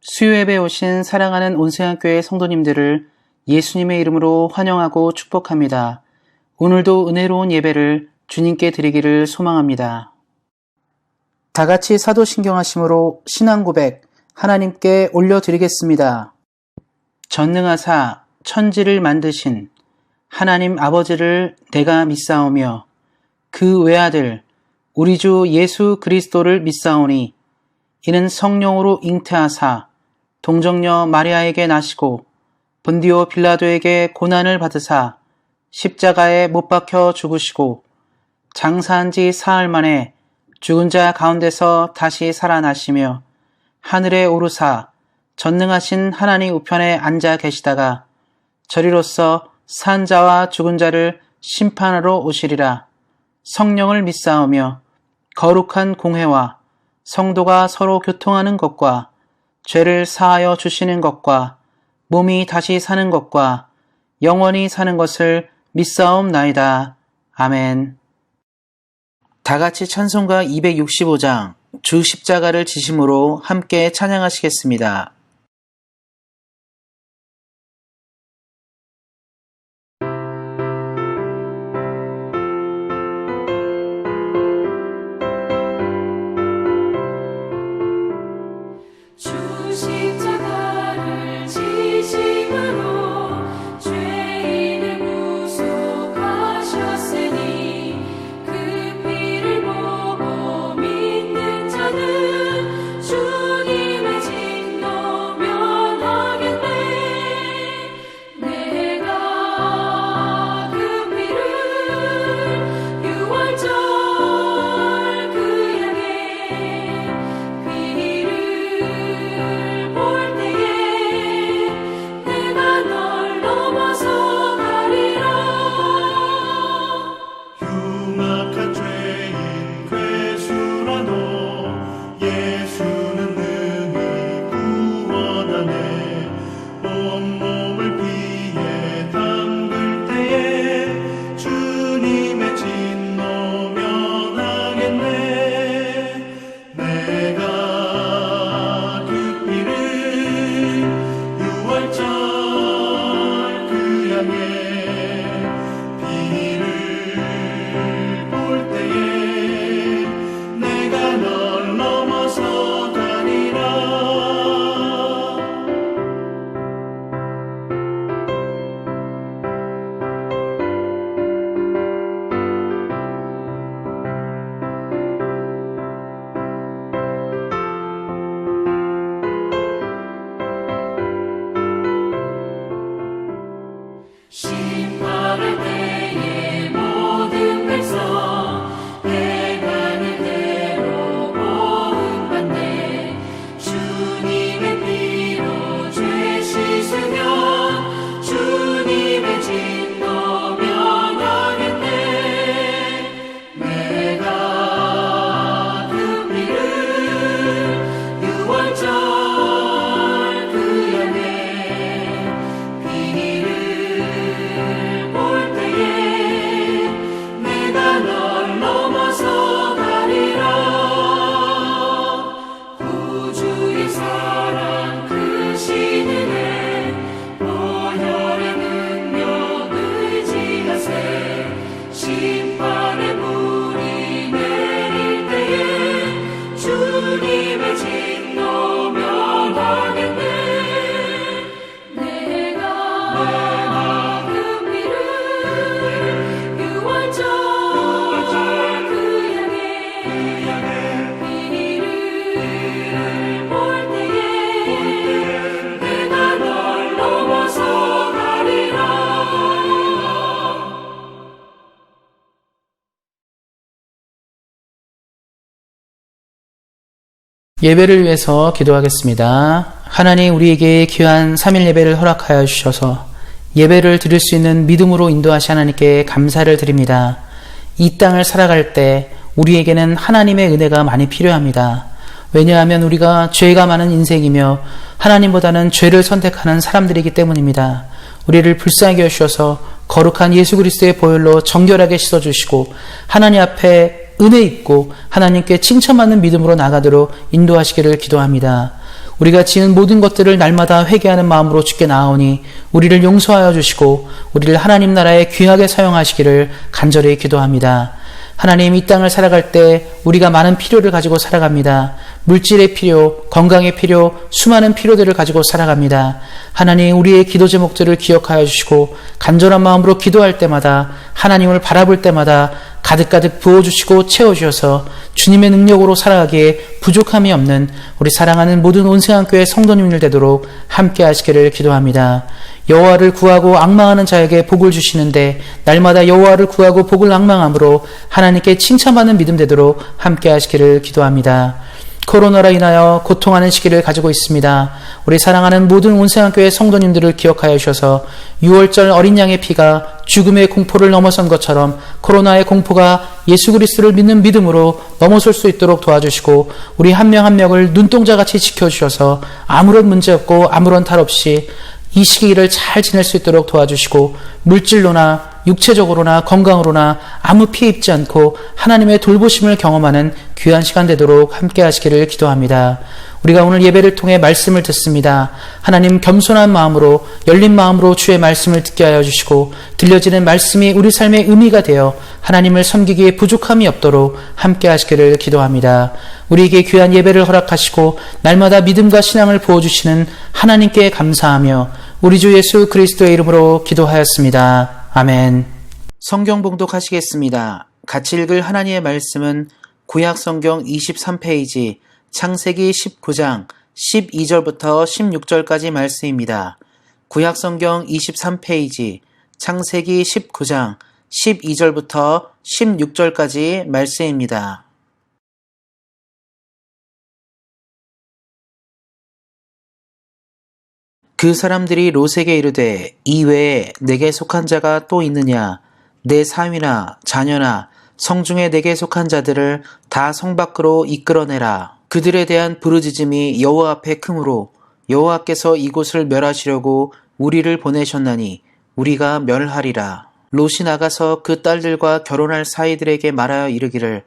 수요예배 오신 사랑하는 온세안교회 성도님들을 예수님의 이름으로 환영하고 축복합니다. 오늘도 은혜로운 예배를 주님께 드리기를 소망합니다. 다같이 사도신경하심으로 신앙고백 하나님께 올려드리겠습니다. 전능하사 천지를 만드신 하나님 아버지를 내가 믿사오며 그 외아들 우리 주 예수 그리스도를 믿사오니 이는 성령으로 잉태하사 동정녀 마리아에게 나시고 본디오 빌라도에게 고난을 받으사 십자가에 못 박혀 죽으시고 장사한 지 사흘 만에 죽은 자 가운데서 다시 살아나시며 하늘에 오르사 전능하신 하나님 우편에 앉아 계시다가 저리로서 산 자와 죽은 자를 심판하러 오시리라. 성령을 믿사오며 거룩한 공회와 성도가 서로 교통하는 것과 죄를 사하여 주시는 것과 몸이 다시 사는 것과 영원히 사는 것을 믿사옵나이다. 아멘. 다같이 찬송가 265장 주 십자가를 지심으로 함께 찬양하시겠습니다. 예배를 위해서 기도하겠습니다. 하나님, 우리에게 귀한 3일 예배를 허락하여 주셔서 예배를 드릴 수 있는 믿음으로 인도하시 하나님께 감사를 드립니다. 이 땅을 살아갈 때 우리에게는 하나님의 은혜가 많이 필요합니다. 왜냐하면 우리가 죄가 많은 인생이며 하나님보다는 죄를 선택하는 사람들이기 때문입니다. 우리를 불쌍하게 해주셔서 거룩한 예수 그리스도의 보혈로 정결하게 씻어주시고 하나님 앞에 은혜 있고 하나님께 칭찬받는 믿음으로 나가도록 인도하시기를 기도합니다. 우리가 지은 모든 것들을 날마다 회개하는 마음으로 주께 나아오니 우리를 용서하여 주시고 우리를 하나님 나라에 귀하게 사용하시기를 간절히 기도합니다. 하나님, 이 땅을 살아갈 때 우리가 많은 필요를 가지고 살아갑니다. 물질의 필요, 건강의 필요, 수많은 필요들을 가지고 살아갑니다. 하나님, 우리의 기도 제목들을 기억하여 주시고 간절한 마음으로 기도할 때마다, 하나님을 바라볼 때마다 가득가득 부어주시고 채워주셔서 주님의 능력으로 살아가기에 부족함이 없는 우리 사랑하는 모든 온생한교회 성도님들 되도록 함께 하시기를 기도합니다. 여호와를 구하고 앙망하는 자에게 복을 주시는데 날마다 여호와를 구하고 복을 앙망함으로 하나님께 칭찬받는 믿음 되도록 함께 하시기를 기도합니다. 코로나로 인하여 고통하는 시기를 가지고 있습니다. 우리 사랑하는 모든 온생한교회 성도님들을 기억하여 주셔서 6월절 어린 양의 피가 죽음의 공포를 넘어선 것처럼 코로나의 공포가 예수 그리스도를 믿는 믿음으로 넘어설 수 있도록 도와주시고 우리 한 명 한 명을 눈동자같이 지켜주셔서 아무런 문제 없고 아무런 탈 없이 이 시기를 잘 지낼 수 있도록 도와주시고 물질로나 육체적으로나 건강으로나 아무 피해 입지 않고 하나님의 돌보심을 경험하는 귀한 시간 되도록 함께 하시기를 기도합니다. 우리가 오늘 예배를 통해 말씀을 듣습니다. 하나님, 겸손한 마음으로 열린 마음으로 주의 말씀을 듣게 하여 주시고 들려지는 말씀이 우리 삶의 의미가 되어 하나님을 섬기기에 부족함이 없도록 함께 하시기를 기도합니다. 우리에게 귀한 예배를 허락하시고 날마다 믿음과 신앙을 부어주시는 하나님께 감사하며 우리 주 예수 그리스도의 이름으로 기도하였습니다. 아멘. 성경 봉독하시겠습니다. 같이 읽을 하나님의 말씀은 구약성경 23페이지 창세기 19장 12절부터 16절까지 말씀입니다. 구약성경 23페이지 창세기 19장 12절부터 16절까지 말씀입니다. 그 사람들이 롯에게 이르되 이 외에 내게 속한 자가 또 있느냐? 내 사위나 자녀나 성중에 내게 속한 자들을 다 성 밖으로 이끌어내라. 그들에 대한 부르짖음이 여호와 앞에 크므로 여호와께서 이곳을 멸하시려고 우리를 보내셨나니 우리가 멸하리라. 롯이 나가서 그 딸들과 결혼할 사이들에게 말하여 이르기를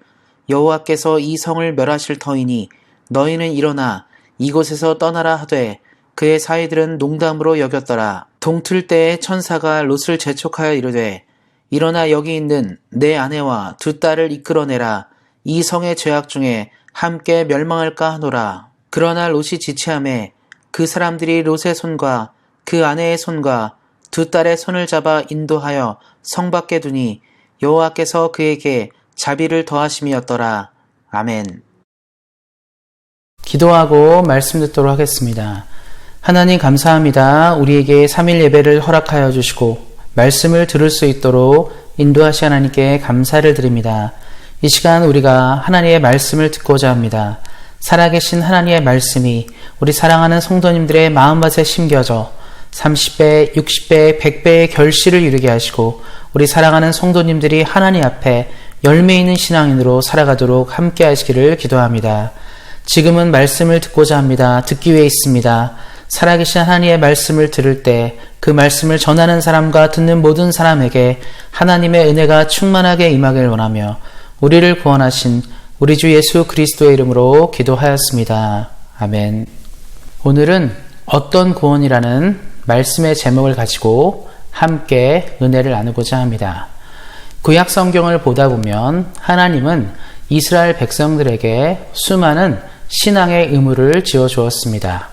여호와께서 이 성을 멸하실 터이니 너희는 일어나 이곳에서 떠나라 하되 그의 사이들은 농담으로 여겼더라. 동틀 때에 천사가 롯을 재촉하여 이르되 일어나 여기 있는 내 아내와 두 딸을 이끌어내라. 이 성의 죄악 중에 함께 멸망할까 하노라. 그러나 롯이 지체하매 그 사람들이 롯의 손과 그 아내의 손과 두 딸의 손을 잡아 인도하여 성 밖에 두니 여호와께서 그에게 자비를 더하심이었더라. 아멘. 기도하고 말씀 듣도록 하겠습니다. 하나님, 감사합니다. 우리에게 3일 예배를 허락하여 주시고 말씀을 들을 수 있도록 인도하시 하나님께 감사를 드립니다. 이 시간 우리가 하나님의 말씀을 듣고자 합니다. 살아계신 하나님의 말씀이 우리 사랑하는 성도님들의 마음밭에 심겨져 30배, 60배, 100배의 결실을 이루게 하시고 우리 사랑하는 성도님들이 하나님 앞에 열매 있는 신앙인으로 살아가도록 함께 하시기를 기도합니다. 지금은 말씀을 듣고자 합니다. 듣기 위해 있습니다. 살아계신 하나님의 말씀을 들을 때 그 말씀을 전하는 사람과 듣는 모든 사람에게 하나님의 은혜가 충만하게 임하길 원하며 우리를 구원하신 우리 주 예수 그리스도의 이름으로 기도하였습니다. 아멘. 오늘은 어떤 구원이라는 말씀의 제목을 가지고 함께 은혜를 나누고자 합니다. 구약 성경을 보다 보면 하나님은 이스라엘 백성들에게 수많은 신앙의 의무를 지어 주었습니다.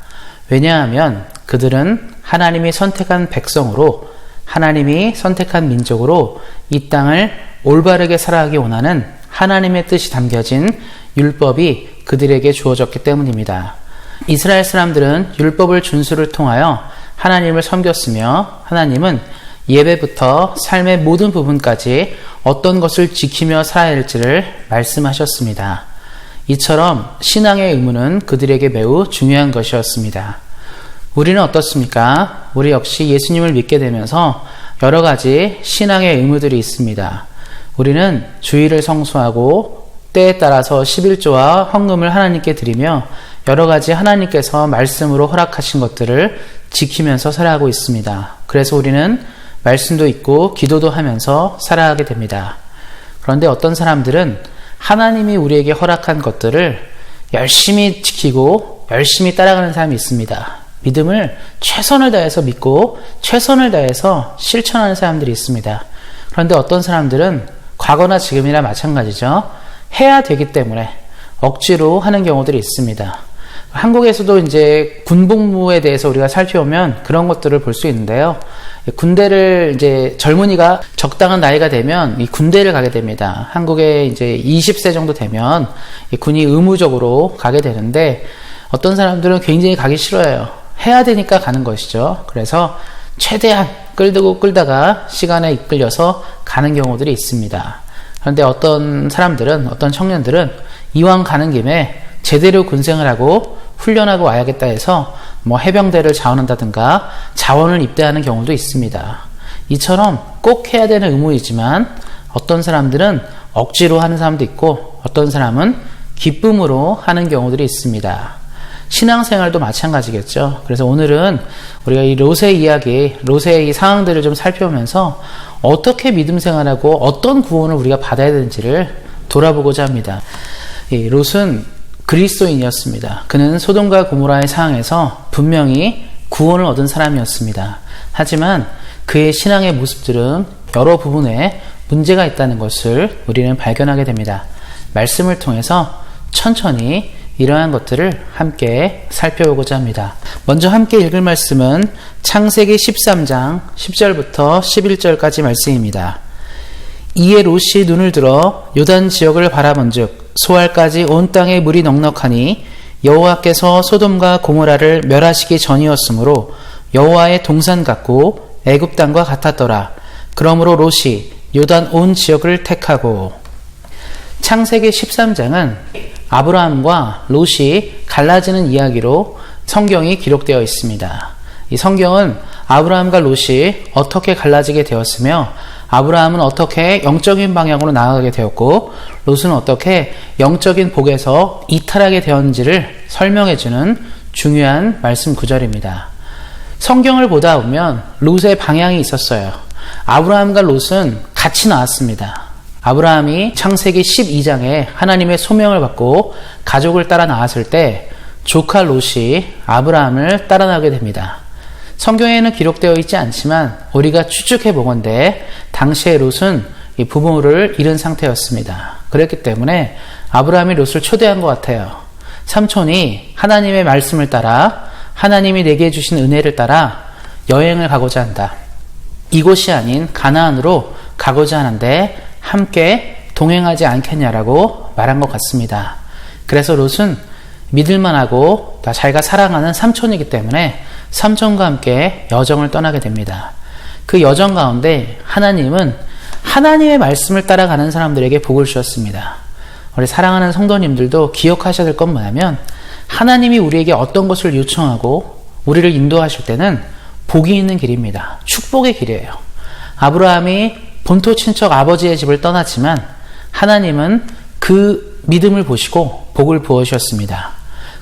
왜냐하면 그들은 하나님이 선택한 백성으로 하나님이 선택한 민족으로 이 땅을 올바르게 살아가기 원하는 하나님의 뜻이 담겨진 율법이 그들에게 주어졌기 때문입니다. 이스라엘 사람들은 율법을 준수를 통하여 하나님을 섬겼으며 하나님은 예배부터 삶의 모든 부분까지 어떤 것을 지키며 살아야 할지를 말씀하셨습니다. 이처럼 신앙의 의무는 그들에게 매우 중요한 것이었습니다. 우리는 어떻습니까? 우리 역시 예수님을 믿게 되면서 여러 가지 신앙의 의무들이 있습니다. 우리는 주일을 성수하고 때에 따라서 11조와 헌금을 하나님께 드리며 여러 가지 하나님께서 말씀으로 허락하신 것들을 지키면서 살아가고 있습니다. 그래서 우리는 말씀도 있고 기도도 하면서 살아가게 됩니다. 그런데 어떤 사람들은 하나님이 우리에게 허락한 것들을 열심히 지키고 열심히 따라가는 사람이 있습니다. 믿음을 최선을 다해서 믿고 최선을 다해서 실천하는 사람들이 있습니다. 그런데 어떤 사람들은 과거나 지금이나 마찬가지죠. 해야 되기 때문에 억지로 하는 경우들이 있습니다. 한국에서도 이제 군복무에 대해서 우리가 살펴보면 그런 것들을 볼 수 있는데요. 군대를 이제 젊은이가 적당한 나이가 되면 이 군대를 가게 됩니다. 한국에 이제 20세 정도 되면 이 군이 의무적으로 가게 되는데 어떤 사람들은 굉장히 가기 싫어해요. 해야 되니까 가는 것이죠. 그래서 최대한 끌다가 시간에 이끌려서 가는 경우들이 있습니다. 그런데 어떤 사람들은, 어떤 청년들은 이왕 가는 김에 제대로 군생을 하고 훈련하고 와야겠다 해서 뭐 해병대를 자원한다든가 자원을 입대하는 경우도 있습니다. 이처럼 꼭 해야 되는 의무이지만 어떤 사람들은 억지로 하는 사람도 있고 어떤 사람은 기쁨으로 하는 경우들이 있습니다. 신앙생활도 마찬가지겠죠. 그래서 오늘은 우리가 이 롯의 이야기, 롯의 이 상황들을 좀 살펴보면서 어떻게 믿음 생활하고 어떤 구원을 우리가 받아야 되는지를 돌아보고자 합니다. 이 롯은 그리스도인이었습니다. 그는 소돔과 고모라의 상황에서 분명히 구원을 얻은 사람이었습니다. 하지만 그의 신앙의 모습들은 여러 부분에 문제가 있다는 것을 우리는 발견하게 됩니다. 말씀을 통해서 천천히 이러한 것들을 함께 살펴보고자 합니다. 먼저 함께 읽을 말씀은 창세기 13장 10절부터 11절까지 말씀입니다. 이에 롯이 눈을 들어 요단 지역을 바라본즉 소알까지 온 땅에 물이 넉넉하니 여호와께서 소돔과 고모라를 멸하시기 전이었으므로 여호와의 동산 같고 애굽 땅과 같았더라. 그러므로 롯이 요단 온 지역을 택하고. 창세기 13장은 아브라함과 롯이 갈라지는 이야기로 성경이 기록되어 있습니다. 이 성경은 아브라함과 롯이 어떻게 갈라지게 되었으며 아브라함은 어떻게 영적인 방향으로 나아가게 되었고 롯은 어떻게 영적인 복에서 이탈하게 되었는지를 설명해주는 중요한 말씀 구절입니다. 성경을 보다 보면 롯의 방향이 있었어요. 아브라함과 롯은 같이 나왔습니다. 아브라함이 창세기 12장에 하나님의 소명을 받고 가족을 따라 나왔을 때 조카 롯이 아브라함을 따라 나오게 됩니다. 성경에는 기록되어 있지 않지만 우리가 추측해 보건대 당시의 롯은 이 부모를 잃은 상태였습니다. 그랬기 때문에 아브라함이 롯을 초대한 것 같아요. 삼촌이 하나님의 말씀을 따라 하나님이 내게 주신 은혜를 따라 여행을 가고자 한다. 이곳이 아닌 가나안으로 가고자 하는데 함께 동행하지 않겠냐라고 말한 것 같습니다. 그래서 롯은 믿을만하고 자기가 사랑하는 삼촌이기 때문에 삼촌과 함께 여정을 떠나게 됩니다. 그 여정 가운데 하나님은 하나님의 말씀을 따라가는 사람들에게 복을 주셨습니다. 우리 사랑하는 성도님들도 기억하셔야 될 건 뭐냐면 하나님이 우리에게 어떤 것을 요청하고 우리를 인도하실 때는 복이 있는 길입니다. 축복의 길이에요. 아브라함이 본토 친척 아버지의 집을 떠났지만 하나님은 그 믿음을 보시고 복을 부어주셨습니다.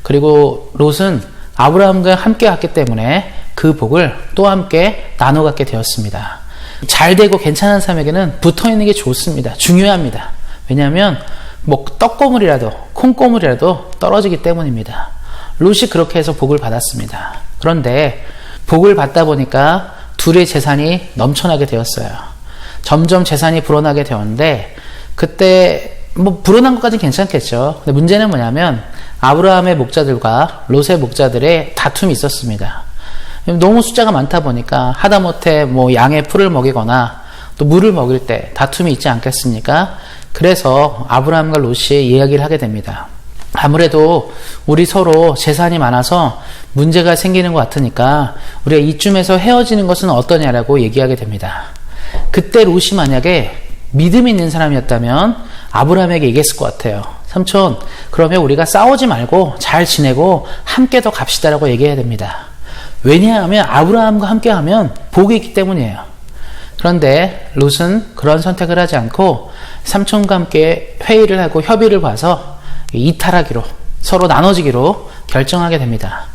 그리고 롯은 아브라함과 함께 갔기 때문에 그 복을 또 함께 나눠 갖게 되었습니다. 잘 되고 괜찮은 사람에게는 붙어있는 게 좋습니다. 중요합니다. 왜냐하면 뭐 떡고물이라도 콩고물이라도 떨어지기 때문입니다. 롯이 그렇게 해서 복을 받았습니다. 그런데 복을 받다 보니까 둘의 재산이 넘쳐나게 되었어요. 점점 재산이 불어나게 되었는데 그때 뭐 불어난 것까지는 괜찮겠죠. 근데 문제는 뭐냐면 아브라함의 목자들과 롯의 목자들의 다툼이 있었습니다. 너무 숫자가 많다 보니까 하다못해 뭐 양의 풀을 먹이거나 또 물을 먹일 때 다툼이 있지 않겠습니까? 그래서 아브라함과 롯이 이야기를 하게 됩니다. 아무래도 우리 서로 재산이 많아서 문제가 생기는 것 같으니까 우리가 이쯤에서 헤어지는 것은 어떠냐라고 얘기하게 됩니다. 그때 롯이 만약에 믿음이 있는 사람이었다면 아브라함에게 얘기했을 것 같아요. 삼촌, 그러면 우리가 싸우지 말고 잘 지내고 함께 더 갑시다라고 얘기해야 됩니다. 왜냐하면 아브라함과 함께 하면 복이 있기 때문이에요. 그런데 롯은 그런 선택을 하지 않고 삼촌과 함께 회의를 하고 협의를 봐서 이탈하기로, 서로 나눠지기로 결정하게 됩니다.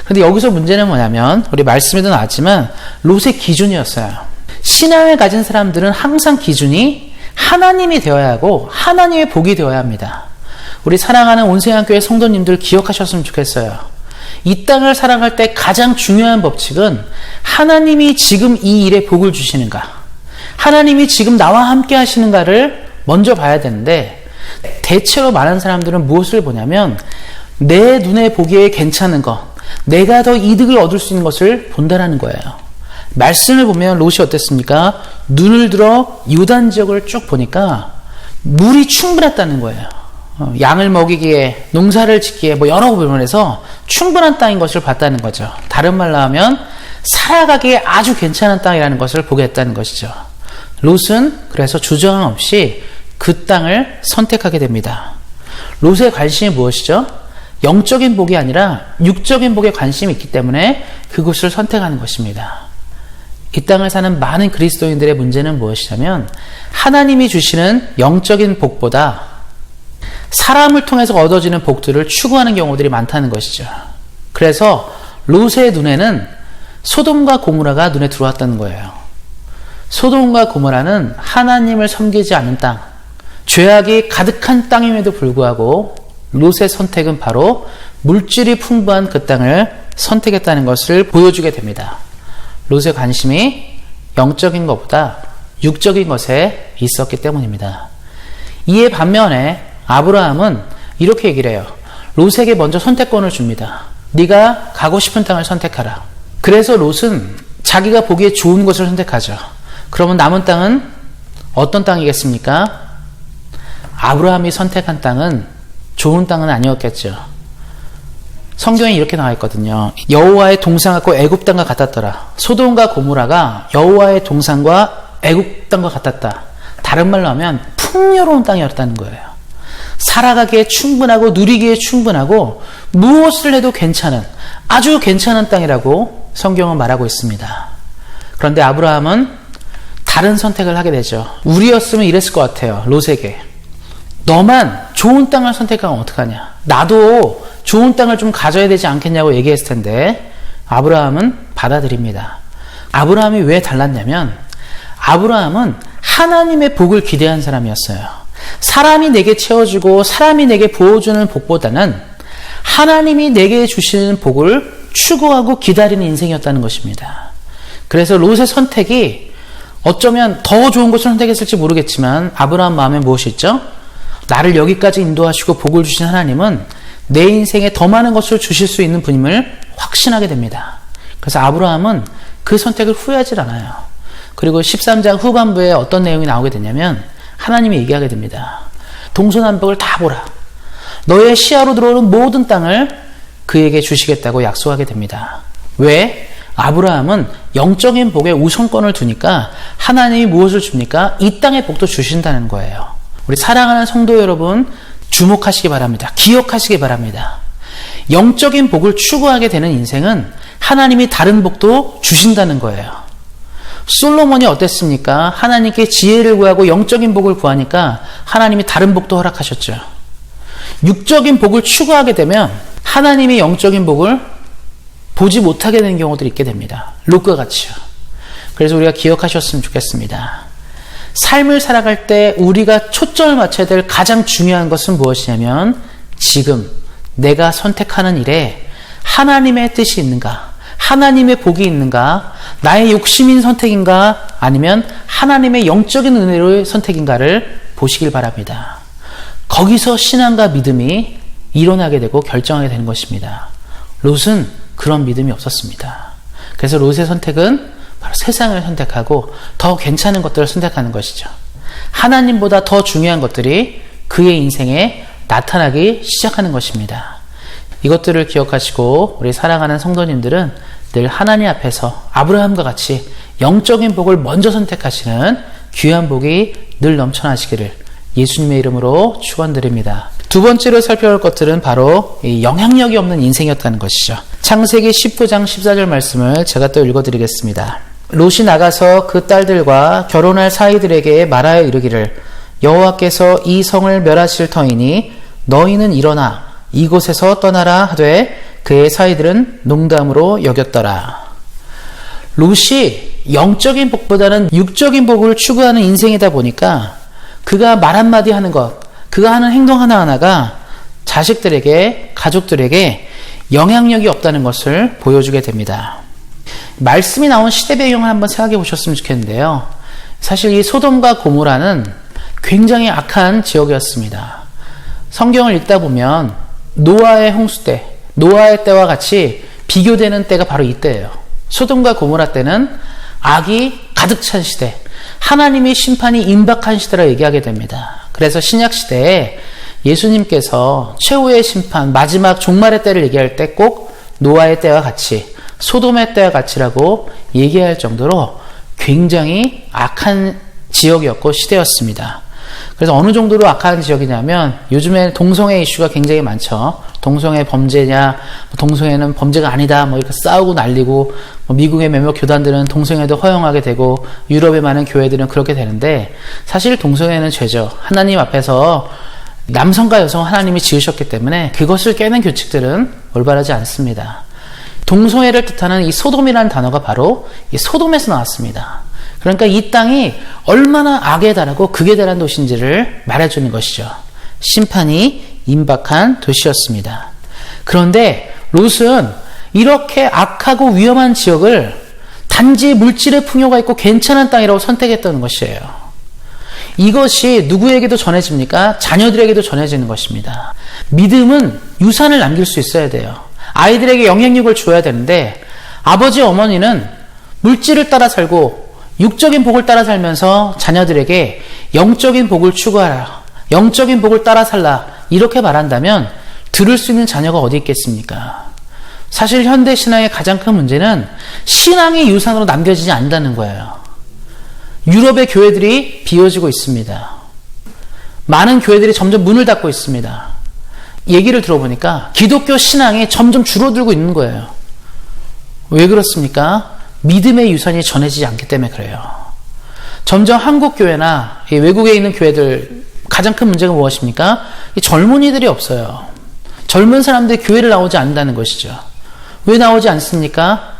그런데 여기서 문제는 뭐냐면 우리 말씀에도 나왔지만 롯의 기준이었어요. 신앙을 가진 사람들은 항상 기준이 하나님이 되어야 하고 하나님의 복이 되어야 합니다. 우리 사랑하는 온세안교회 성도님들 기억하셨으면 좋겠어요. 이 땅을 살아갈 때 가장 중요한 법칙은 하나님이 지금 이 일에 복을 주시는가, 하나님이 지금 나와 함께 하시는가를 먼저 봐야 되는데, 대체로 많은 사람들은 무엇을 보냐면 내 눈에 보기에 괜찮은 것, 내가 더 이득을 얻을 수 있는 것을 본다라는 거예요. 말씀을 보면 롯이 어땠습니까? 눈을 들어 요단 지역을 쭉 보니까 물이 충분했다는 거예요. 양을 먹이기에, 농사를 짓기에 여러 부분에서 충분한 땅인 것을 봤다는 거죠. 다른 말로 하면 살아가기에 아주 괜찮은 땅이라는 것을 보게 했다는 것이죠. 롯은 그래서 주저함 없이 그 땅을 선택하게 됩니다. 롯의 관심이 무엇이죠? 영적인 복이 아니라 육적인 복에 관심이 있기 때문에 그곳을 선택하는 것입니다. 이 땅을 사는 많은 그리스도인들의 문제는 무엇이냐면 하나님이 주시는 영적인 복보다 사람을 통해서 얻어지는 복들을 추구하는 경우들이 많다는 것이죠. 그래서 롯의 눈에는 소돔과 고모라가 눈에 들어왔다는 거예요. 소돔과 고모라는 하나님을 섬기지 않는 땅, 죄악이 가득한 땅임에도 불구하고 롯의 선택은 바로 물질이 풍부한 그 땅을 선택했다는 것을 보여주게 됩니다. 롯의 관심이 영적인 것보다 육적인 것에 있었기 때문입니다. 이에 반면에 아브라함은 이렇게 얘기를 해요. 롯에게 먼저 선택권을 줍니다. 네가 가고 싶은 땅을 선택하라. 그래서 롯은 자기가 보기에 좋은 것을 선택하죠. 그러면 남은 땅은 어떤 땅이겠습니까? 아브라함이 선택한 땅은 좋은 땅은 아니었겠죠. 성경에 이렇게 나와 있거든요. 여호와의 동상 같고 애굽 땅과 같았더라. 소돔과 고모라가 여호와의 동상과 애굽 땅과 같았다. 다른 말로 하면 풍요로운 땅이었다는 거예요. 살아가기에 충분하고 누리기에 충분하고 무엇을 해도 괜찮은, 아주 괜찮은 땅이라고 성경은 말하고 있습니다. 그런데 아브라함은 다른 선택을 하게 되죠. 우리였으면 이랬을 것 같아요. 롯에게. 너만 좋은 땅을 선택하면 어떡하냐. 나도 좋은 땅을 좀 가져야 되지 않겠냐고 얘기했을 텐데 아브라함은 받아들입니다. 아브라함이 왜 달랐냐면 아브라함은 하나님의 복을 기대한 사람이었어요. 사람이 내게 채워주고 사람이 내게 부어주는 복보다는 하나님이 내게 주시는 복을 추구하고 기다리는 인생이었다는 것입니다. 그래서 롯의 선택이 어쩌면 더 좋은 것을 선택했을지 모르겠지만 아브라함 마음에 무엇이 있죠? 나를 여기까지 인도하시고 복을 주신 하나님은 내 인생에 더 많은 것을 주실 수 있는 분임을 확신하게 됩니다. 그래서 아브라함은 그 선택을 후회하지 않아요. 그리고 13장 후반부에 어떤 내용이 나오게 되냐면 하나님이 얘기하게 됩니다. 동서남북을 다 보라. 너의 시야로 들어오는 모든 땅을 그에게 주시겠다고 약속하게 됩니다. 왜? 아브라함은 영적인 복에 우선권을 두니까 하나님이 무엇을 줍니까? 이 땅의 복도 주신다는 거예요. 우리 사랑하는 성도 여러분, 주목하시기 바랍니다. 기억하시기 바랍니다. 영적인 복을 추구하게 되는 인생은 하나님이 다른 복도 주신다는 거예요. 솔로몬이 어땠습니까? 하나님께 지혜를 구하고 영적인 복을 구하니까 하나님이 다른 복도 허락하셨죠. 육적인 복을 추구하게 되면 하나님이 영적인 복을 보지 못하게 되는 경우들이 있게 됩니다. 롯과 같이요. 그래서 우리가 기억하셨으면 좋겠습니다. 삶을 살아갈 때 우리가 초점을 맞춰야 될 가장 중요한 것은 무엇이냐면 지금 내가 선택하는 일에 하나님의 뜻이 있는가, 하나님의 복이 있는가, 나의 욕심인 선택인가, 아니면 하나님의 영적인 은혜로의 선택인가를 보시길 바랍니다. 거기서 신앙과 믿음이 일어나게 되고 결정하게 되는 것입니다. 롯은 그런 믿음이 없었습니다. 그래서 롯의 선택은 바로 세상을 선택하고 더 괜찮은 것들을 선택하는 것이죠. 하나님보다 더 중요한 것들이 그의 인생에 나타나기 시작하는 것입니다. 이것들을 기억하시고 우리 사랑하는 성도님들은 늘 하나님 앞에서 아브라함과 같이 영적인 복을 먼저 선택하시는 귀한 복이 늘 넘쳐나시기를 예수님의 이름으로 축원드립니다. 두 번째로 살펴볼 것들은 바로 이 영향력이 없는 인생이었다는 것이죠. 창세기 19장 14절 말씀을 제가 또 읽어드리겠습니다. 롯이 나가서 그 딸들과 결혼할 사이들에게 말하여 이르기를 여호와께서 이 성을 멸하실 터이니 너희는 일어나 이곳에서 떠나라 하되 그의 사이들은 농담으로 여겼더라. 롯이 영적인 복보다는 육적인 복을 추구하는 인생이다 보니까 그가 말 한마디 하는 것, 그가 하는 행동 하나하나가 자식들에게, 가족들에게 영향력이 없다는 것을 보여주게 됩니다. 말씀이 나온 시대 배경을 한번 생각해 보셨으면 좋겠는데요. 사실 이 소돔과 고모라는 굉장히 악한 지역이었습니다. 성경을 읽다 보면 노아의 홍수 때, 노아의 때와 같이 비교되는 때가 바로 이때예요. 소돔과 고모라 때는 악이 가득 찬 시대, 하나님의 심판이 임박한 시대라 얘기하게 됩니다. 그래서 신약 시대에 예수님께서 최후의 심판, 마지막 종말의 때를 얘기할 때 꼭 노아의 때와 같이, 소돔의 때와 같이라고 얘기할 정도로 굉장히 악한 지역이었고 시대였습니다. 그래서 어느 정도로 악한 지역이냐면 요즘에 동성애 이슈가 굉장히 많죠. 동성애 범죄냐, 동성애는 범죄가 아니다, 이렇게 싸우고 난리고, 미국의 몇몇 교단들은 동성애도 허용하게 되고, 유럽의 많은 교회들은 그렇게 되는데, 사실 동성애는 죄죠. 하나님 앞에서 남성과 여성 하나님이 지으셨기 때문에 그것을 깨는 규칙들은 올바르지 않습니다. 동성애를 뜻하는 이 소돔이라는 단어가 바로 이 소돔에서 나왔습니다. 그러니까 이 땅이 얼마나 악에 달하고 극에 달한 도시인지를 말해주는 것이죠. 심판이 임박한 도시였습니다. 그런데 롯은 이렇게 악하고 위험한 지역을 단지 물질의 풍요가 있고 괜찮은 땅이라고 선택했다는 것이에요. 이것이 누구에게도 전해집니까? 자녀들에게도 전해지는 것입니다. 믿음은 유산을 남길 수 있어야 돼요. 아이들에게 영향력을 줘야 되는데 아버지 어머니는 물질을 따라 살고 육적인 복을 따라 살면서 자녀들에게 영적인 복을 추구하라, 영적인 복을 따라 살라 이렇게 말한다면 들을 수 있는 자녀가 어디 있겠습니까? 사실 현대 신앙의 가장 큰 문제는 신앙이 유산으로 남겨지지 않는다는 거예요. 유럽의 교회들이 비어지고 있습니다. 많은 교회들이 점점 문을 닫고 있습니다. 얘기를 들어보니까 기독교 신앙이 점점 줄어들고 있는 거예요. 왜 그렇습니까? 믿음의 유산이 전해지지 않기 때문에 그래요. 점점 한국 교회나 외국에 있는 교회들 가장 큰 문제가 무엇입니까? 이 젊은이들이 없어요. 젊은 사람들이 교회를 나오지 않는다는 것이죠. 왜 나오지 않습니까?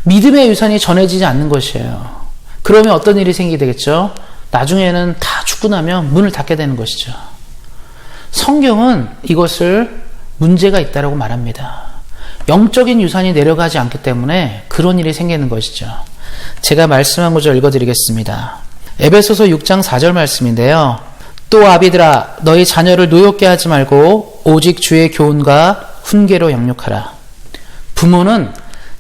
믿음의 유산이 전해지지 않는 것이에요. 그러면 어떤 일이 생기게 되겠죠? 나중에는 다 죽고 나면 문을 닫게 되는 것이죠. 성경은 이것을 문제가 있다고 말합니다. 영적인 유산이 내려가지 않기 때문에 그런 일이 생기는 것이죠. 제가 말씀한 구절 읽어드리겠습니다. 에베소서 6장 4절 말씀인데요. 또 아비들아 너희 자녀를 노엽게 하지 말고 오직 주의 교훈과 훈계로 양육하라. 부모는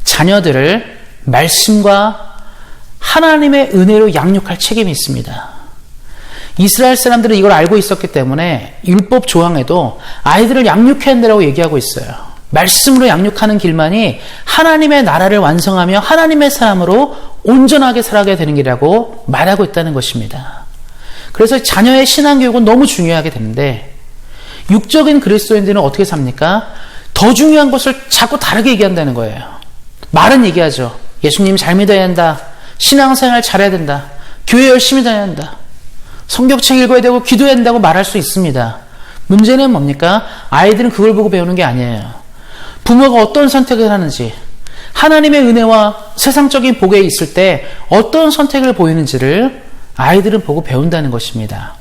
자녀들을 말씀과 하나님의 은혜로 양육할 책임이 있습니다. 이스라엘 사람들은 이걸 알고 있었기 때문에 율법 조항에도 아이들을 양육해야 한다고 얘기하고 있어요. 말씀으로 양육하는 길만이 하나님의 나라를 완성하며 하나님의 사람으로 온전하게 살아가게 되는 길이라고 말하고 있다는 것입니다. 그래서 자녀의 신앙교육은 너무 중요하게 되는데 육적인 그리스도인들은 어떻게 삽니까? 더 중요한 것을 자꾸 다르게 얘기한다는 거예요. 말은 얘기하죠. 예수님 잘 믿어야 한다. 신앙생활 잘해야 된다. 교회 열심히 다녀야 한다. 성경책 읽어야 되고 기도해야 된다고 말할 수 있습니다. 문제는 뭡니까? 아이들은 그걸 보고 배우는 게 아니에요. 부모가 어떤 선택을 하는지, 하나님의 은혜와 세상적인 복에 있을 때 어떤 선택을 보이는지를 아이들은 보고 배운다는 것입니다.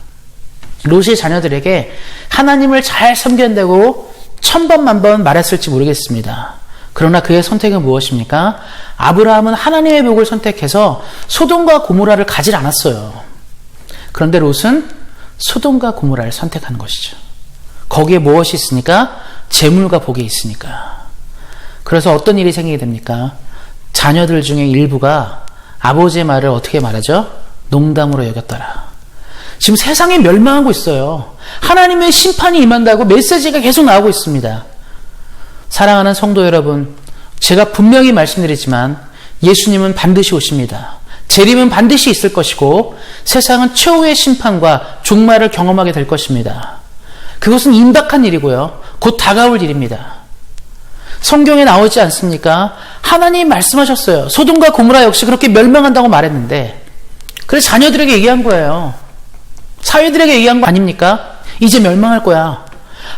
롯이 자녀들에게 하나님을 잘 섬겨야 한다고 1000번 말했을지 모르겠습니다. 그러나 그의 선택은 무엇입니까? 아브라함은 하나님의 복을 선택해서 소돔과 고모라를 가질 않았어요. 그런데 롯은 소돔과 고모라를 선택한 것이죠. 거기에 무엇이 있으니까? 재물과 복이 있으니까. 그래서 어떤 일이 생기게 됩니까? 자녀들 중에 일부가 아버지의 말을 어떻게 말하죠? 농담으로 여겼더라. 지금 세상이 멸망하고 있어요. 하나님의 심판이 임한다고 메시지가 계속 나오고 있습니다. 사랑하는 성도 여러분, 제가 분명히 말씀드리지만 예수님은 반드시 오십니다. 재림은 반드시 있을 것이고 세상은 최후의 심판과 종말을 경험하게 될 것입니다. 그것은 임박한 일이고요. 곧 다가올 일입니다. 성경에 나오지 않습니까? 하나님 말씀하셨어요. 소돔과 고모라 역시 그렇게 멸망한다고 말했는데 그래서 자녀들에게 얘기한 거예요. 사회들에게 얘기한 거 아닙니까? 이제 멸망할 거야.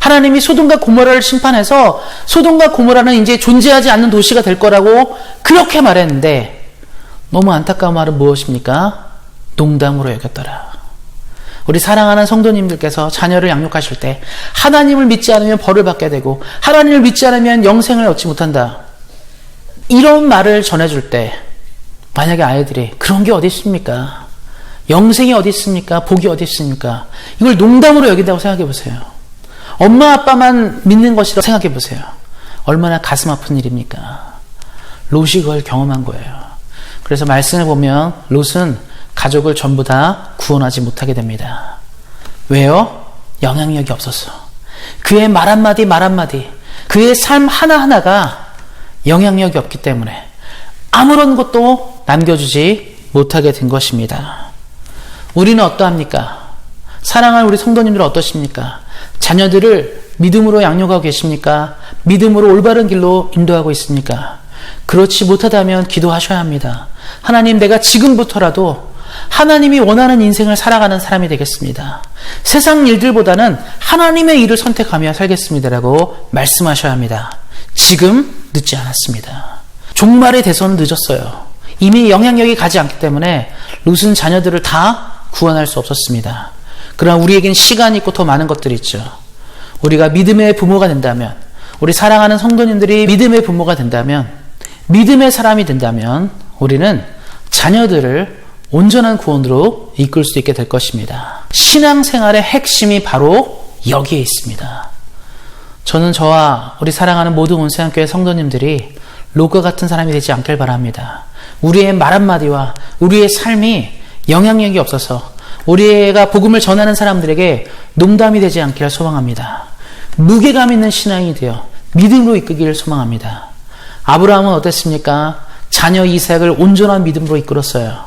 하나님이 소돔과 고모라를 심판해서 소돔과 고모라는 이제 존재하지 않는 도시가 될 거라고 그렇게 말했는데 너무 안타까운 말은 무엇입니까? 농담으로 여겼더라. 우리 사랑하는 성도님들께서 자녀를 양육하실 때 하나님을 믿지 않으면 벌을 받게 되고 하나님을 믿지 않으면 영생을 얻지 못한다. 이런 말을 전해줄 때 만약에 아이들이 그런 게 어디 있습니까? 영생이 어디 있습니까? 복이 어디 있습니까? 이걸 농담으로 여긴다고 생각해 보세요. 엄마 아빠만 믿는 것이라고 생각해 보세요. 얼마나 가슴 아픈 일입니까? 롯이 그걸 경험한 거예요. 그래서 말씀을 보면 롯은 가족을 전부 다 구원하지 못하게 됩니다. 왜요? 영향력이 없었어. 그의 말 한마디 그의 삶 하나하나가 영향력이 없기 때문에 아무런 것도 남겨주지 못하게 된 것입니다. 우리는 어떠합니까? 사랑하는 우리 성도님들은 어떠십니까? 자녀들을 믿음으로 양육하고 계십니까? 믿음으로 올바른 길로 인도하고 있습니까? 그렇지 못하다면 기도하셔야 합니다. 하나님, 내가 지금부터라도 하나님이 원하는 인생을 살아가는 사람이 되겠습니다. 세상 일들보다는 하나님의 일을 선택하며 살겠습니다라고 말씀하셔야 합니다. 지금 늦지 않았습니다. 종말의 대선은 늦었어요. 이미 영향력이 가지 않기 때문에 롯은 자녀들을 다 구원할 수 없었습니다. 그러나 우리에겐 시간이 있고 더 많은 것들이 있죠. 우리가 믿음의 부모가 된다면, 우리 사랑하는 성도님들이 믿음의 부모가 된다면, 믿음의 사람이 된다면 우리는 자녀들을 온전한 구원으로 이끌 수 있게 될 것입니다. 신앙생활의 핵심이 바로 여기에 있습니다. 저는 저와 우리 사랑하는 모든 온세상교회 성도님들이 롯과 같은 사람이 되지 않길 바랍니다. 우리의 말 한마디와 우리의 삶이 영향력이 없어서 우리가 복음을 전하는 사람들에게 농담이 되지 않기를 소망합니다. 무게감 있는 신앙이 되어 믿음으로 이끌기를 소망합니다. 아브라함은 어땠습니까? 자녀 이삭을 온전한 믿음으로 이끌었어요.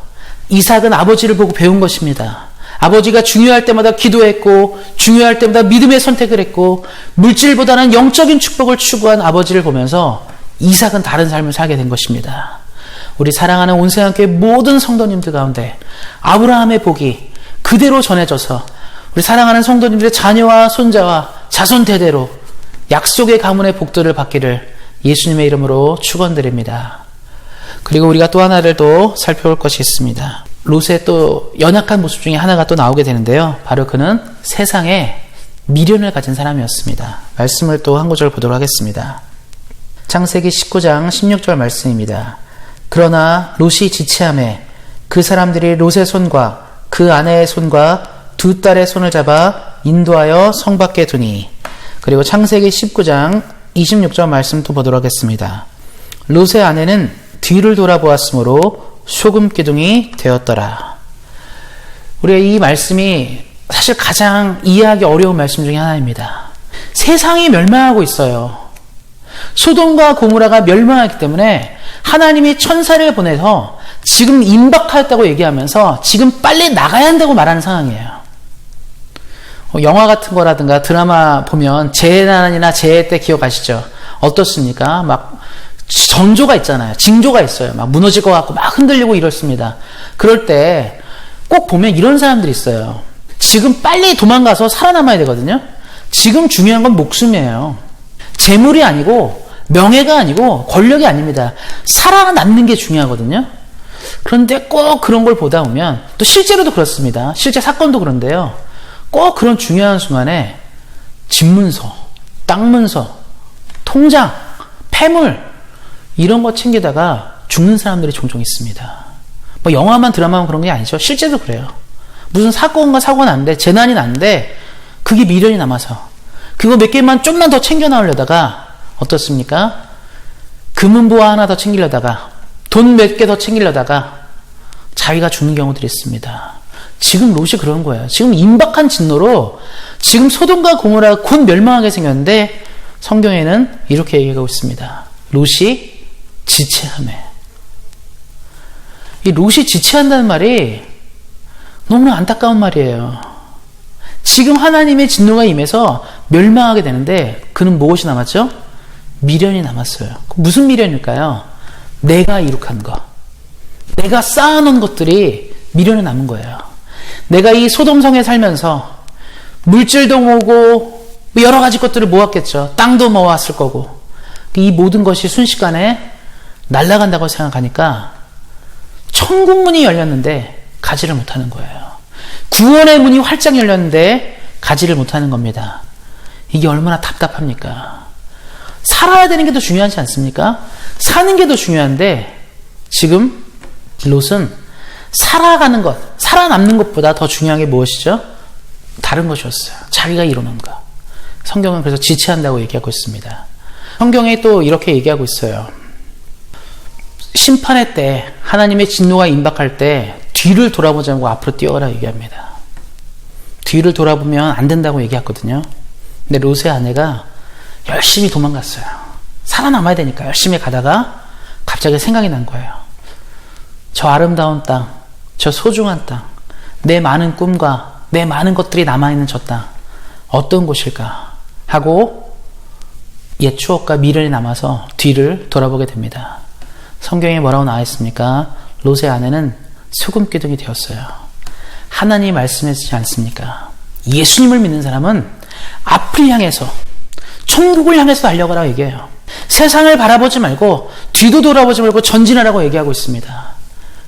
이삭은 아버지를 보고 배운 것입니다. 아버지가 중요할 때마다 기도했고 중요할 때마다 믿음의 선택을 했고 물질보다는 영적인 축복을 추구한 아버지를 보면서 이삭은 다른 삶을 살게 된 것입니다. 우리 사랑하는 온세상교회 모든 성도님들 가운데 아브라함의 복이 그대로 전해져서 우리 사랑하는 성도님들의 자녀와 손자와 자손 대대로 약속의 가문의 복들을 받기를 예수님의 이름으로 축원드립니다. 그리고 우리가 또 하나를 또 살펴볼 것이 있습니다. 롯의 또 연약한 모습 중에 하나가 또 나오게 되는데요. 바로 그는 세상에 미련을 가진 사람이었습니다. 말씀을 또 한 구절 보도록 하겠습니다. 창세기 19장 16절 말씀입니다. 그러나 롯이 지체하매 그 사람들이 롯의 손과 그 아내의 손과 두 딸의 손을 잡아 인도하여 성 밖에 두니. 그리고 창세기 19장 26절 말씀 또 보도록 하겠습니다. 롯의 아내는 뒤를 돌아보았으므로 소금 기둥이 되었더라. 우리가 이 말씀이 사실 가장 이해하기 어려운 말씀 중에 하나입니다. 세상이 멸망하고 있어요. 소돔과 고모라가 멸망하기 때문에 하나님이 천사를 보내서 지금 임박하였다고 얘기하면서 지금 빨리 나가야 한다고 말하는 상황이에요. 영화 같은 거라든가 드라마 보면 재난이나 재해 때 기억하시죠? 어떻습니까? 막 전조가 있잖아요. 징조가 있어요. 막 무너질 것 같고 막 흔들리고 이렇습니다. 그럴 때 꼭 보면 이런 사람들이 있어요. 지금 빨리 도망가서 살아남아야 되거든요. 지금 중요한 건 목숨이에요. 재물이 아니고 명예가 아니고 권력이 아닙니다. 살아남는 게 중요하거든요. 그런데 꼭 그런 걸 보다 보면 또 실제로도 그렇습니다. 실제 사건도 그런데요. 꼭 그런 중요한 순간에 집문서, 땅문서, 통장, 폐물 이런 거 챙기다가 죽는 사람들이 종종 있습니다. 뭐 영화만 드라마만 그런 게 아니죠. 실제도 그래요. 무슨 사건과 사고가 났는데 재난이 났는데 그게 미련이 남아서 그거 몇 개만 좀만 더 챙겨 나오려다가 어떻습니까? 금은보화 하나 더 챙기려다가 돈 몇 개 더 챙기려다가 자기가 죽는 경우들이 있습니다. 지금 롯이 그런 거예요. 지금 임박한 진노로 지금 소돔과 고모라가 곧 멸망하게 생겼는데 성경에는 이렇게 얘기하고 있습니다. 롯이 지체하매. 이 롯이 지체한다는 말이 너무나 안타까운 말이에요. 지금 하나님의 진노가 임해서 멸망하게 되는데 그는 무엇이 남았죠? 미련이 남았어요. 무슨 미련일까요? 내가 이룩한 것. 내가 쌓아놓은 것들이 미련이 남은 거예요. 내가 이 소돔성에 살면서 물질도 모으고 여러 가지 것들을 모았겠죠. 땅도 모았을 거고. 이 모든 것이 순식간에 날아간다고 생각하니까 천국문이 열렸는데 가지를 못하는 거예요. 구원의 문이 활짝 열렸는데 가지를 못하는 겁니다. 이게 얼마나 답답합니까? 살아야 되는 게 더 중요하지 않습니까? 사는 게 더 중요한데 지금 롯은 살아가는 것, 살아남는 것보다 더 중요한 게 무엇이죠? 다른 것이었어요. 자기가 이루는 것. 성경은 그래서 지체한다고 얘기하고 있습니다. 성경에 또 이렇게 얘기하고 있어요. 심판의 때, 하나님의 진노가 임박할 때 뒤를 돌아보지 않고 앞으로 뛰어가라 얘기합니다. 뒤를 돌아보면 안 된다고 얘기했거든요. 근데 롯의 아내가 열심히 도망갔어요. 살아남아야 되니까 열심히 가다가 갑자기 생각이 난 거예요. 저 아름다운 땅, 저 소중한 땅, 내 많은 꿈과 내 많은 것들이 남아있는 저 땅, 어떤 곳일까 하고 옛 추억과 미련이 남아서 뒤를 돌아보게 됩니다. 성경에 뭐라고 나와 있습니까? 롯의 아내는 소금 기둥이 되었어요. 하나님이 말씀하시지 않습니까? 예수님을 믿는 사람은 앞을 향해서 천국을 향해서 달려가라고 얘기해요. 세상을 바라보지 말고 뒤도 돌아보지 말고 전진하라고 얘기하고 있습니다.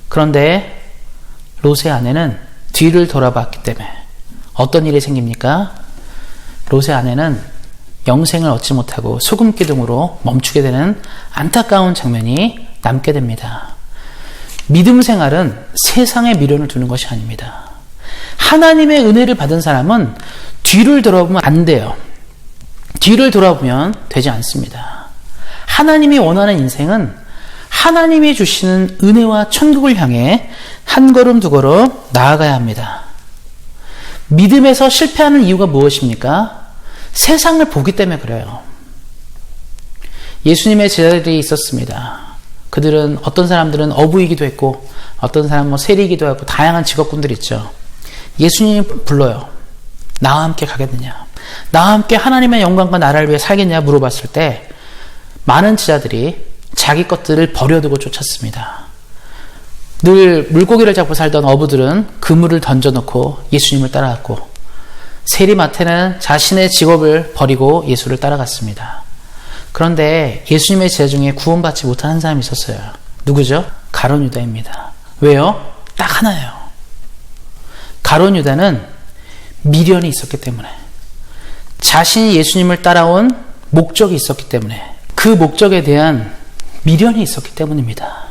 그런데 롯의 아내는 뒤를 돌아봤기 때문에 어떤 일이 생깁니까? 롯의 아내는 영생을 얻지 못하고 소금 기둥으로 멈추게 되는 안타까운 장면이 남게 됩니다. 믿음 생활은 세상에 미련을 두는 것이 아닙니다. 하나님의 은혜를 받은 사람은 뒤를 돌아보면 안 돼요. 뒤를 돌아보면 되지 않습니다. 하나님이 원하는 인생은 하나님이 주시는 은혜와 천국을 향해 한 걸음 두 걸음 나아가야 합니다. 믿음에서 실패하는 이유가 무엇입니까? 세상을 보기 때문에 그래요. 예수님의 제자들이 있었습니다. 그들은 어떤 사람들은 어부이기도 했고 어떤 사람은 세리이기도 하고 다양한 직업군들이 있죠. 예수님이 불러요. 나와 함께 가겠느냐? 나와 함께 하나님의 영광과 나라를 위해 살겠냐 물어봤을 때 많은 제자들이 자기 것들을 버려두고 쫓았습니다. 늘 물고기를 잡고 살던 어부들은 그물을 던져놓고 예수님을 따라갔고 세리마태는 자신의 직업을 버리고 예수를 따라갔습니다. 그런데 예수님의 제자 중에 구원받지 못한 한 사람이 있었어요. 누구죠? 가룟 유다입니다. 왜요? 딱 하나예요. 가룟 유다는 미련이 있었기 때문에 자신이 예수님을 따라온 목적이 있었기 때문에 그 목적에 대한 미련이 있었기 때문입니다.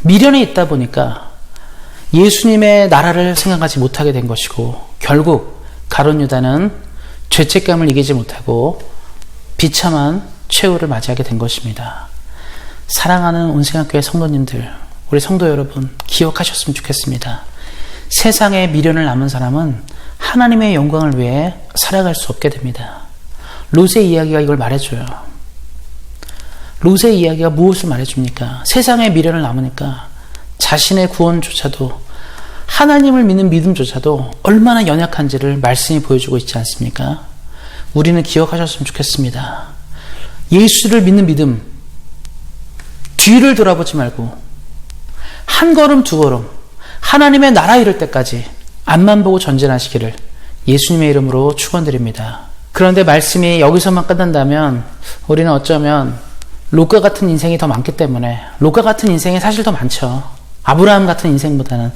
미련이 있다 보니까 예수님의 나라를 생각하지 못하게 된 것이고 결국 가룟 유다는 죄책감을 이기지 못하고 비참한 최후를 맞이하게 된 것입니다. 사랑하는 온생학교의 성도님들, 우리 성도 여러분 기억하셨으면 좋겠습니다. 세상에 미련을 남은 사람은 하나님의 영광을 위해 살아갈 수 없게 됩니다. 롯의 이야기가 이걸 말해줘요. 롯의 이야기가 무엇을 말해줍니까? 세상에 미련을 남으니까 자신의 구원조차도 하나님을 믿는 믿음조차도 얼마나 연약한지를 말씀이 보여주고 있지 않습니까? 우리는 기억하셨으면 좋겠습니다. 예수를 믿는 믿음, 뒤를 돌아보지 말고 한 걸음 두 걸음 하나님의 나라 이룰 때까지 앞만 보고 전진하시기를 예수님의 이름으로 축원드립니다. 그런데 말씀이 여기서만 끝난다면 우리는 어쩌면 롯과 같은 인생이 더 많기 때문에 롯과 같은 인생이 사실 더 많죠. 아브라함 같은 인생보다는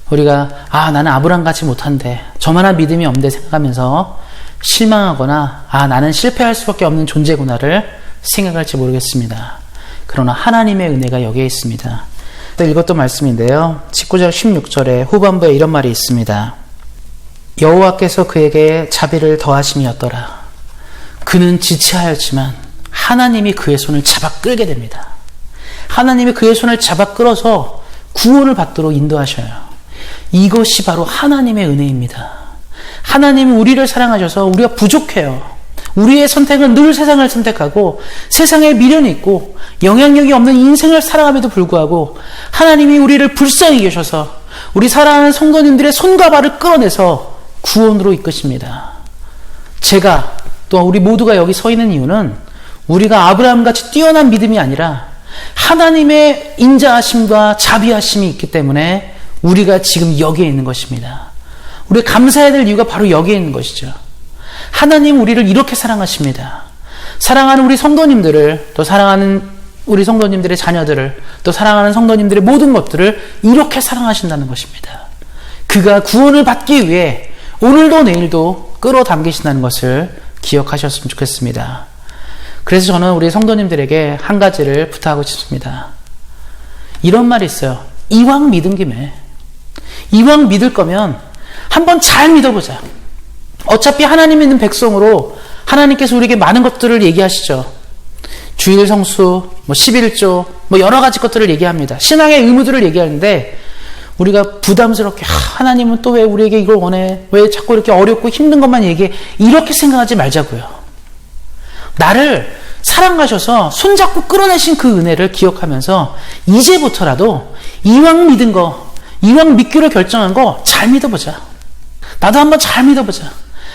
우리가 나는 아브라함 같이 못한데 저만한 믿음이 없는데 생각하면서 실망하거나 나는 실패할 수밖에 없는 존재구나를 생각할지 모르겠습니다. 그러나 하나님의 은혜가 여기에 있습니다. 또 읽었던 말씀인데요. 19절 16절에 후반부에 이런 말이 있습니다. 여호와께서 그에게 자비를 더하심이었더라. 그는 지체하였지만 하나님이 그의 손을 잡아 끌게 됩니다. 하나님이 그의 손을 잡아 끌어서 구원을 받도록 인도하셔요. 이것이 바로 하나님의 은혜입니다. 하나님은 우리를 사랑하셔서 우리가 부족해요. 우리의 선택은 늘 세상을 선택하고 세상에 미련이 있고 영향력이 없는 인생을 살아감에도 불구하고 하나님이 우리를 불쌍히 여기셔서 우리 사랑하는 성도님들의 손과 발을 끌어내서 구원으로 이끄십니다. 제가 또 우리 모두가 여기 서 있는 이유는 우리가 아브라함같이 뛰어난 믿음이 아니라 하나님의 인자하심과 자비하심이 있기 때문에 우리가 지금 여기에 있는 것입니다. 우리가 감사해야 될 이유가 바로 여기에 있는 것이죠. 하나님 우리를 이렇게 사랑하십니다. 사랑하는 우리 성도님들을, 또 사랑하는 우리 성도님들의 자녀들을, 또 사랑하는 성도님들의 모든 것들을 이렇게 사랑하신다는 것입니다. 그가 구원을 받기 위해 오늘도 내일도 끌어당기신다는 것을 기억하셨으면 좋겠습니다. 그래서 저는 우리 성도님들에게 한 가지를 부탁하고 싶습니다. 이런 말이 있어요. 이왕 믿은 김에, 이왕 믿을 거면 한번 잘 믿어보자. 어차피 하나님 믿는 백성으로 하나님께서 우리에게 많은 것들을 얘기하시죠. 주일 성수, 11조, 여러 가지 것들을 얘기합니다. 신앙의 의무들을 얘기하는데 우리가 부담스럽게 하나님은 또 왜 우리에게 이걸 원해? 왜 자꾸 이렇게 어렵고 힘든 것만 얘기해? 이렇게 생각하지 말자고요. 나를 사랑하셔서 손잡고 끌어내신 그 은혜를 기억하면서 이제부터라도 이왕 믿은 거, 이왕 믿기로 결정한 거 잘 믿어보자. 나도 한번 잘 믿어보자.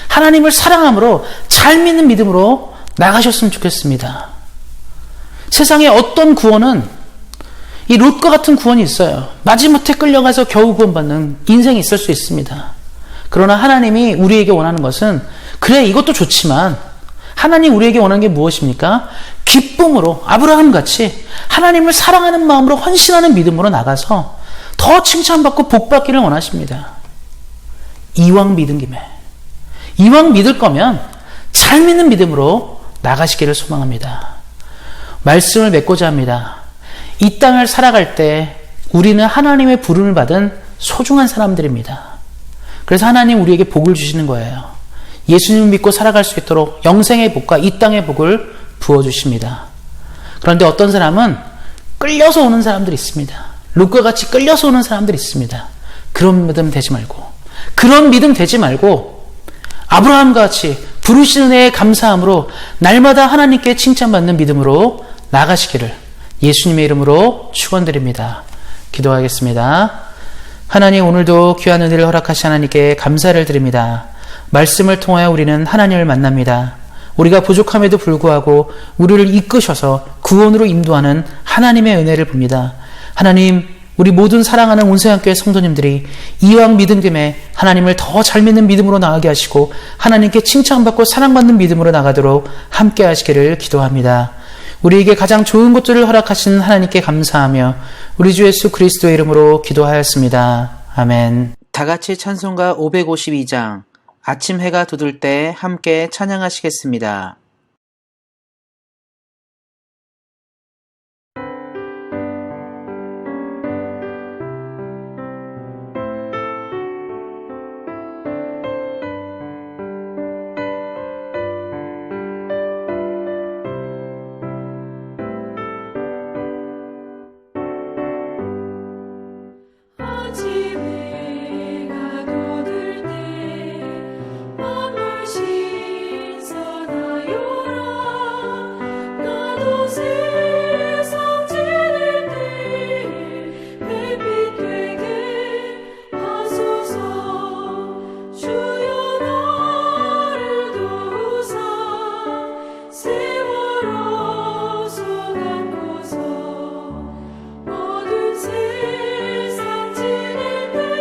하나님을 사랑함으로 잘 믿는 믿음으로 나가셨으면 좋겠습니다. 세상에 어떤 구원은 이 롯과 같은 구원이 있어요. 마지못해 끌려가서 겨우 구원받는 인생이 있을 수 있습니다. 그러나 하나님이 우리에게 원하는 것은 그래 이것도 좋지만 하나님 우리에게 원하는 게 무엇입니까? 기쁨으로 아브라함같이 하나님을 사랑하는 마음으로 헌신하는 믿음으로 나가서 더 칭찬받고 복받기를 원하십니다. 이왕 믿은 김에, 이왕 믿을 거면 잘 믿는 믿음으로 나가시기를 소망합니다. 말씀을 맺고자 합니다. 이 땅을 살아갈 때 우리는 하나님의 부름을 받은 소중한 사람들입니다. 그래서 하나님 우리에게 복을 주시는 거예요. 예수님을 믿고 살아갈 수 있도록 영생의 복과 이 땅의 복을 부어주십니다. 그런데 어떤 사람은 끌려서 오는 사람들이 있습니다. 롯과 같이 끌려서 오는 사람들이 있습니다. 그런 믿음 되지 말고 아브라함과 같이 부르시는 은혜에 감사함으로 날마다 하나님께 칭찬받는 믿음으로 나가시기를 예수님의 이름으로 축원드립니다. 기도하겠습니다. 하나님, 오늘도 귀한 은혜를 허락하신 하나님께 감사를 드립니다. 말씀을 통하여 우리는 하나님을 만납니다. 우리가 부족함에도 불구하고 우리를 이끄셔서 구원으로 인도하는 하나님의 은혜를 봅니다. 하나님, 우리 모든 사랑하는 온세상교회 성도님들이 이왕 믿은 김에 하나님을 더 잘 믿는 믿음으로 나가게 하시고 하나님께 칭찬받고 사랑받는 믿음으로 나가도록 함께 하시기를 기도합니다. 우리에게 가장 좋은 것들을 허락하신 하나님께 감사하며 우리 주 예수 그리스도의 이름으로 기도하였습니다. 아멘. 다 같이 찬송가 552장 아침 해가 돋을 때 함께 찬양하시겠습니다. 세상 지낼 때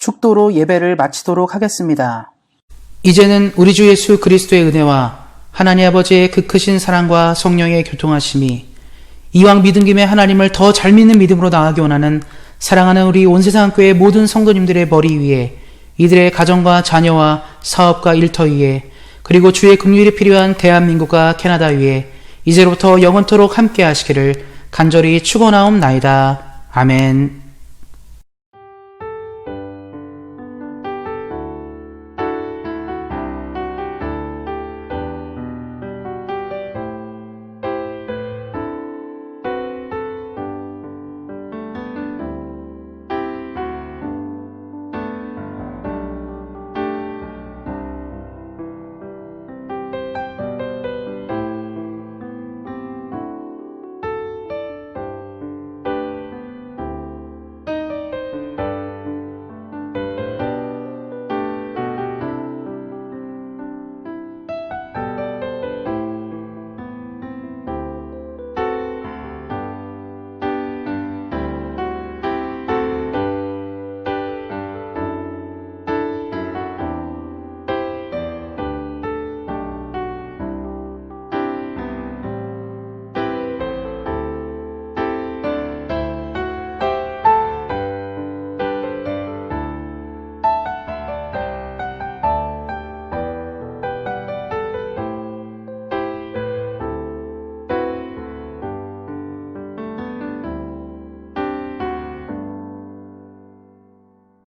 축도로 예배를 마치도록 하겠습니다. 이제는 우리 주 예수 그리스도의 은혜와 하나님 아버지의 그 크신 사랑과 성령의 교통하심이 이왕 믿은 김에 하나님을 더 잘 믿는 믿음으로 나아가기 원하는 사랑하는 우리 온세상교회 모든 성도님들의 머리 위에, 이들의 가정과 자녀와 사업과 일터 위에, 그리고 주의 긍휼이 필요한 대한민국과 캐나다 위에 이제로부터 영원토록 함께 하시기를 간절히 축원하옵나이다. 아멘.